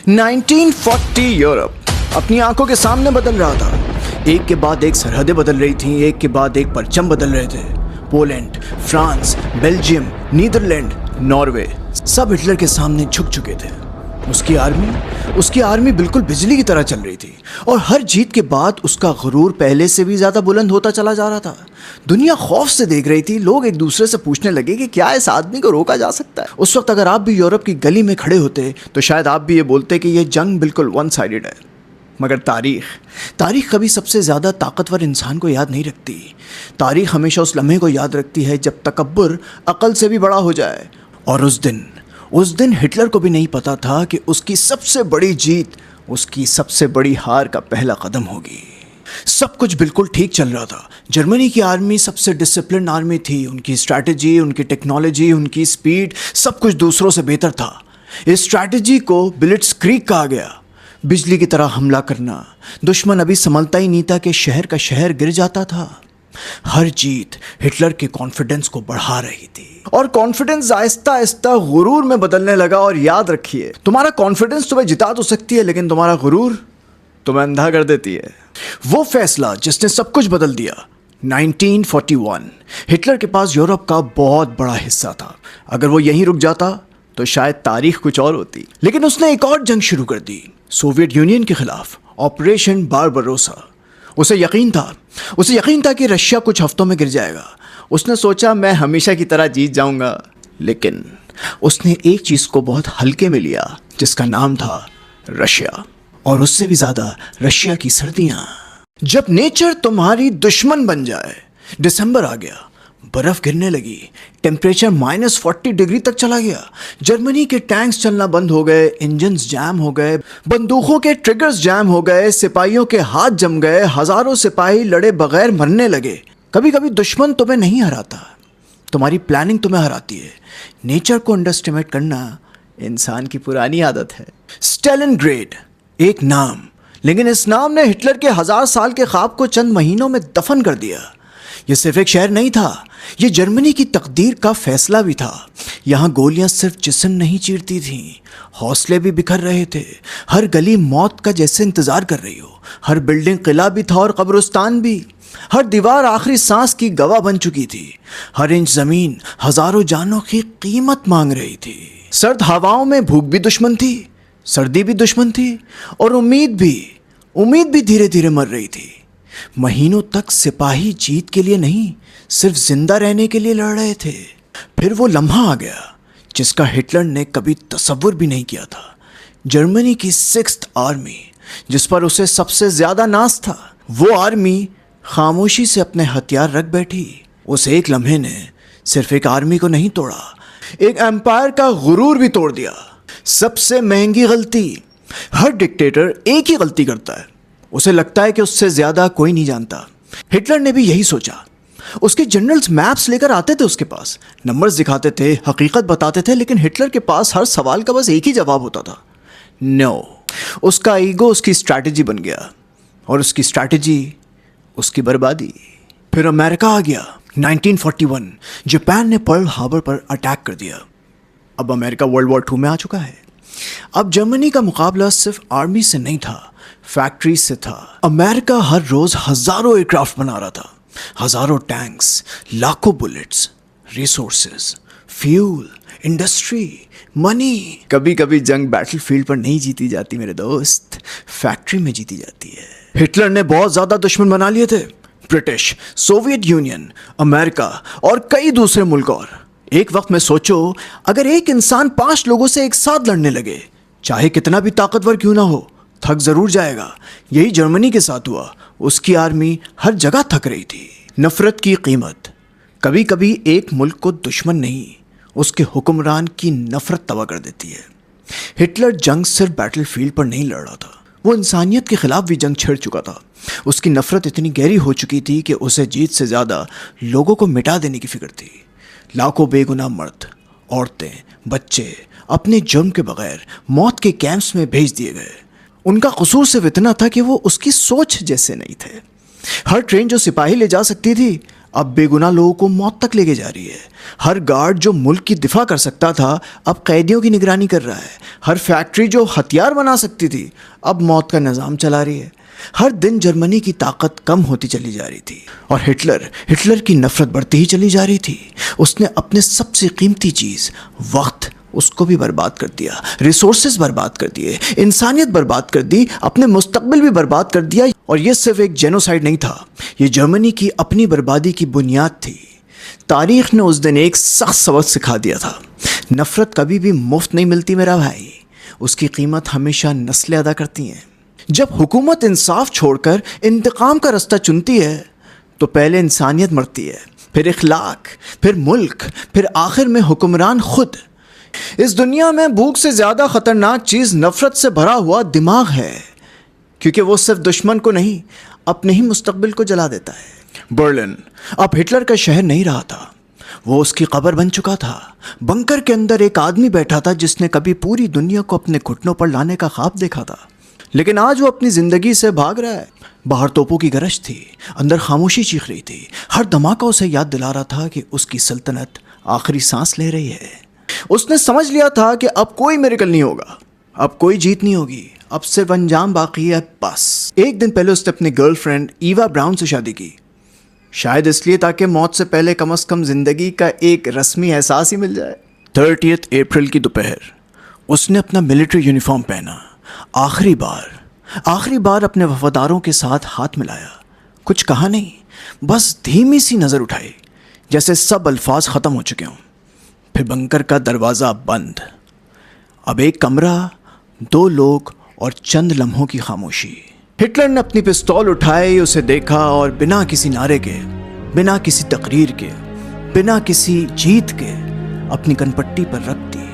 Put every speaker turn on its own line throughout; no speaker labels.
1940 Europe अपनी आंखों के सामने बदल रहा था। एक के बाद एक सरहदें बदल रही थीं, एक के बाद एक परचम बदल रहे थे। Poland, France, Belgium, Netherland, Norway सब हिटलर के सामने झुक चुके थे। उसकी आर्मी बिल्कुल बिजली की तरह चल रही थी और हर जीत के बाद उसका गुरूर पहले से भी ज़्यादा बुलंद होता चला जा रहा था। दुनिया खौफ से देख रही थी। लोग एक दूसरे से पूछने लगे कि क्या इस आदमी को रोका जा सकता है। उस वक्त अगर आप भी यूरोप की गली में खड़े होते तो शायद आप भी ये बोलते कि ये जंग बिल्कुल वन साइडेड है। मगर तारीख़ कभी सबसे ज़्यादा ताकतवर इंसान को याद नहीं रखती। तारीख़ हमेशा उस लम्हे को याद रखती है जब तकब्बुर अक़ल से भी बड़ा हो जाए। और उस दिन हिटलर को भी नहीं पता था कि उसकी सबसे बड़ी जीत, उसकी सबसे बड़ी हार का पहला कदम होगी। सब कुछ बिल्कुल ठीक चल रहा था। जर्मनी की आर्मी सबसे डिसिप्लिन आर्मी थी। उनकी स्ट्रैटेजी, उनकी टेक्नोलॉजी, उनकी स्पीड, सब कुछ दूसरों से बेहतर था। इस स्ट्रैटेजी को ब्लिट्ज़क्रीग कहा गया। बिजली की तरह हमला करना। दुश्मन अभी समझता ही नहीं था कि शहर का शहर गिर जाता था। हर जीत हिटलर के कॉन्फिडेंस को बढ़ा रही थी और कॉन्फिडेंस आहिस्ता आहिस्ता गुरूर में बदलने लगा। और याद रखिए, तुम्हारा कॉन्फिडेंस तुम्हें जिता तो सकती है, लेकिन तुम्हारा गुरूर तुम्हें अंधा कर देती है। वो फैसला जिसने सब कुछ बदल दिया। 1941 हिटलर के पास यूरोप का बहुत बड़ा हिस्सा था। अगर वो यहीं रुक जाता तो शायद तारीख कुछ और होती। लेकिन उसने एक और जंग शुरू कर दी, सोवियत यूनियन के खिलाफ, ऑपरेशन बारबरोसा। उसे यकीन था कि रशिया कुछ हफ्तों में गिर जाएगा। उसने सोचा मैं हमेशा की तरह जीत जाऊंगा। लेकिन उसने एक चीज़ को बहुत हल्के में लिया, जिसका नाम था रशिया, और उससे भी ज़्यादा रशिया की सर्दियाँ। जब नेचर तुम्हारी दुश्मन बन जाए। दिसंबर आ गया, बर्फ़ गिरने लगी, टेम्परेचर -40 डिग्री तक चला गया। जर्मनी के टैंक्स चलना बंद हो गए, इंजन्स जैम हो गए, बंदूकों के ट्रिगर्स जैम हो गए, सिपाहियों के हाथ जम गए, हज़ारों सिपाही लड़े बगैर मरने लगे। कभी कभी दुश्मन तुम्हें नहीं हराता, तुम्हारी प्लानिंग तुम्हें हराती है। नेचर को अंडरस्टिमेट करना इंसान की पुरानी आदत है। स्टालिनग्रेड एक नाम, लेकिन इस नाम ने हिटलर के 1000 साल के ख्वाब को चंद महीनों में दफन कर दिया। ये सिर्फ एक शहर नहीं था, ये जर्मनी की तकदीर का फैसला भी था। यहाँ गोलियाँ सिर्फ जिस्म नहीं चीरती थीं, हौसले भी बिखर रहे थे। हर गली मौत का जैसे इंतज़ार कर रही हो। हर बिल्डिंग किला भी था और कब्रिस्तान भी। हर दीवार आखिरी सांस की गवाह बन चुकी थी। हर इंच ज़मीन हज़ारों जानों की कीमत मांग रही थी। सर्द हवाओं में भूख भी दुश्मन थी, सर्दी भी दुश्मन थी, और उम्मीद भी धीरे धीरे मर रही थी। महीनों तक सिपाही जीत के लिए नहीं, सिर्फ जिंदा रहने के लिए लड़ रहे थे। फिर वो लम्हा आ गया जिसका हिटलर ने कभी तसव्वुर भी नहीं किया था। जर्मनी की 6th आर्मी, जिस पर उसे सबसे ज़्यादा नाज था, वो आर्मी खामोशी से अपने हथियार रख बैठी। उस एक लम्हे ने सिर्फ एक आर्मी को नहीं तोड़ा, एक एम्पायर का गुरूर भी तोड़ दिया। सबसे महंगी गलती, हर डिक्टेटर एक ही गलती करता है, उसे लगता है कि उससे ज़्यादा कोई नहीं जानता। हिटलर ने भी यही सोचा। उसके जनरल्स मैप्स लेकर आते थे, उसके पास नंबर्स दिखाते थे, हकीकत बताते थे, लेकिन हिटलर के पास हर सवाल का बस एक ही जवाब होता था, नो। उसका ईगो उसकी स्ट्रैटेजी बन गया, और उसकी स्ट्रैटेजी उसकी बर्बादी। फिर अमेरिका आ गया। 1941 जापान ने पर्ल हार्बर पर अटैक कर दिया। अब अमेरिका वर्ल्ड वॉर 2 में आ चुका है। अब जर्मनी का मुकाबला सिर्फ आर्मी से नहीं था, फैक्ट्री से था। अमेरिका हर रोज़ हज़ारों एयरक्राफ्ट बना रहा था, हज़ारों टैंक्स, लाखों bullets, resources, fuel, industry, money. कभी कभी जंग बैटलफील्ड पर नहीं जीती जाती मेरे दोस्त, फैक्ट्री में जीती जाती है। हिटलर ने बहुत ज़्यादा दुश्मन बना लिए थे, ब्रिटिश, सोवियत यूनियन, अमेरिका और कई दूसरे मुल्क। और एक वक्त में सोचो, अगर एक इंसान 5 लोगों से एक साथ लड़ने लगे, चाहे कितना भी ताकतवर क्यों ना हो, थक जरूर जाएगा। यही जर्मनी के साथ हुआ। उसकी आर्मी हर जगह थक रही थी। नफरत की कीमत, कभी कभी एक मुल्क को दुश्मन नहीं, उसके हुक्मरान की नफरत तबाह कर देती है। हिटलर जंग सिर्फ बैटलफील्ड पर नहीं लड़ रहा था, वो इंसानियत के खिलाफ भी जंग छेड़ चुका था। उसकी नफरत इतनी गहरी हो चुकी थी कि उसे जीत से ज़्यादा लोगों को मिटा देने की फिक्र थी। लाखों बेगुनाह मर्द, औरतें, बच्चे अपने जुर्म के बगैर मौत के कैंप्स में भेज दिए गए। उनका कसूर सिर्फ इतना था कि वो उसकी सोच जैसे नहीं थे। हर ट्रेन जो सिपाही ले जा सकती थी, اب بے گناہ لوگوں کو موت تک لے کے جا رہی ہے. ہر گارڈ جو ملک کی دفاع کر سکتا تھا اب قیدیوں کی نگرانی کر رہا ہے. ہر فیکٹری جو ہتھیار بنا سکتی تھی اب موت کا نظام چلا رہی ہے. ہر دن جرمنی کی طاقت کم ہوتی چلی جا رہی تھی اور ہٹلر کی نفرت بڑھتی ہی چلی جا رہی تھی. اس نے اپنے سب سے قیمتی چیز وقت اس کو بھی برباد کر دیا، ریسورسز برباد کر دیے، انسانیت برباد کر دی، اپنے مستقبل بھی برباد کر دیا. اور یہ صرف ایک جینوسائیڈ نہیں تھا، یہ جرمنی کی اپنی بربادی کی بنیاد تھی. تاریخ نے اس دن ایک سخت سبق سکھا دیا تھا. نفرت کبھی بھی مفت نہیں ملتی میرا بھائی، اس کی قیمت ہمیشہ نسلیں ادا کرتی ہیں. جب حکومت انصاف چھوڑ کر انتقام کا رستہ چنتی ہے تو پہلے انسانیت مرتی ہے، پھر اخلاق، پھر ملک، پھر آخر میں حکمران خود. اس دنیا میں بھوک سے زیادہ خطرناک چیز نفرت سے بھرا ہوا دماغ ہے، کیونکہ وہ صرف دشمن کو نہیں اپنے ہی مستقبل کو جلا دیتا ہے. برلن اب ہٹلر کا شہر نہیں رہا تھا، وہ اس کی قبر بن چکا تھا. بنکر کے اندر ایک آدمی بیٹھا تھا جس نے کبھی پوری دنیا کو اپنے گھٹنوں پر لانے کا خواب دیکھا تھا، لیکن آج وہ اپنی زندگی سے بھاگ رہا ہے. باہر توپوں کی گرج تھی، اندر خاموشی چیخ رہی تھی. ہر دھماکہ اسے یاد دلا رہا تھا کہ اس کی سلطنت آخری سانس لے رہی ہے. اس نے سمجھ لیا تھا کہ اب کوئی میریکل نہیں ہوگا، اب کوئی جیت نہیں ہوگی، اب صرف انجام باقی ہے بس. ایک دن پہلے اس نے اپنی گرل فرینڈ ایوا براؤن سے شادی کی، شاید اس لیے تاکہ موت سے پہلے کم از کم زندگی کا ایک رسمی احساس ہی مل جائے. 30 اپریل کی دوپہر اس نے اپنا ملٹری یونیفارم پہنا. آخری بار اپنے وفاداروں کے ساتھ ہاتھ ملایا. کچھ کہا نہیں، بس دھیمی سی نظر اٹھائی جیسے سب الفاظ ختم ہو چکے ہوں. پھر بنکر کا دروازہ بند. اب ایک کمرہ، 2 لوگ اور چند لمحوں کی خاموشی. ہٹلر نے اپنی پستول اٹھائی، اسے دیکھا اور بنا کسی نعرے کے، بنا کسی تقریر کے، بنا کسی جیت کے اپنی کن پٹی پر رکھ دی.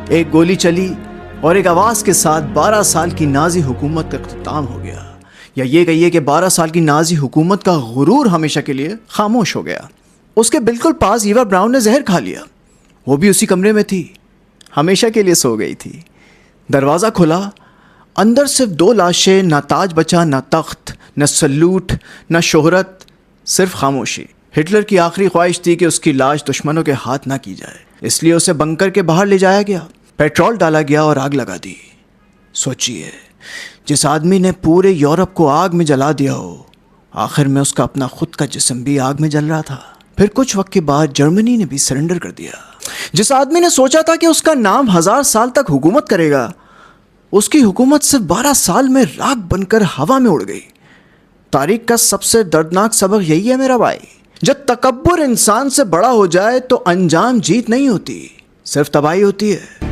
ایک گولی چلی اور ایک آواز کے ساتھ 12 سال کی نازی حکومت کا اختتام ہو گیا. یا یہ کہیے کہ 12 سال کی نازی حکومت کا غرور ہمیشہ کے لیے خاموش ہو گیا. اس کے بالکل پاس ایوا براؤن نے زہر کھا لیا. وہ بھی اسی کمرے میں تھی، ہمیشہ کے لیے سو گئی تھی. دروازہ کھلا، اندر صرف 2 لاشیں، نہ تاج بچا، نہ تخت، نہ سلوٹ، نہ شہرت، صرف خاموشی. ہٹلر کی آخری خواہش تھی کہ اس کی لاش دشمنوں کے ہاتھ نہ کی جائے، اس لیے اسے بنکر کے باہر لے جایا گیا. پیٹرول ڈالا گیا اور آگ لگا دی. سوچئے، جس آدمی نے پورے یورپ کو آگ میں جلا دیا ہو، آخر میں اس کا اپنا خود کا جسم بھی آگ میں جل رہا تھا. پھر کچھ وقت کے بعد جرمنی نے بھی سرنڈر کر دیا. جس آدمی نے سوچا تھا کہ اس کا نام 1000 سال تک حکومت کرے گا، اس کی حکومت صرف 12 سال میں راکھ بن کر ہوا میں اڑ گئی. تاریخ کا سب سے دردناک سبق یہی ہے میرا بھائی، جب تکبر انسان سے بڑا ہو جائے تو انجام جیت نہیں ہوتی، صرف تباہی ہوتی ہے.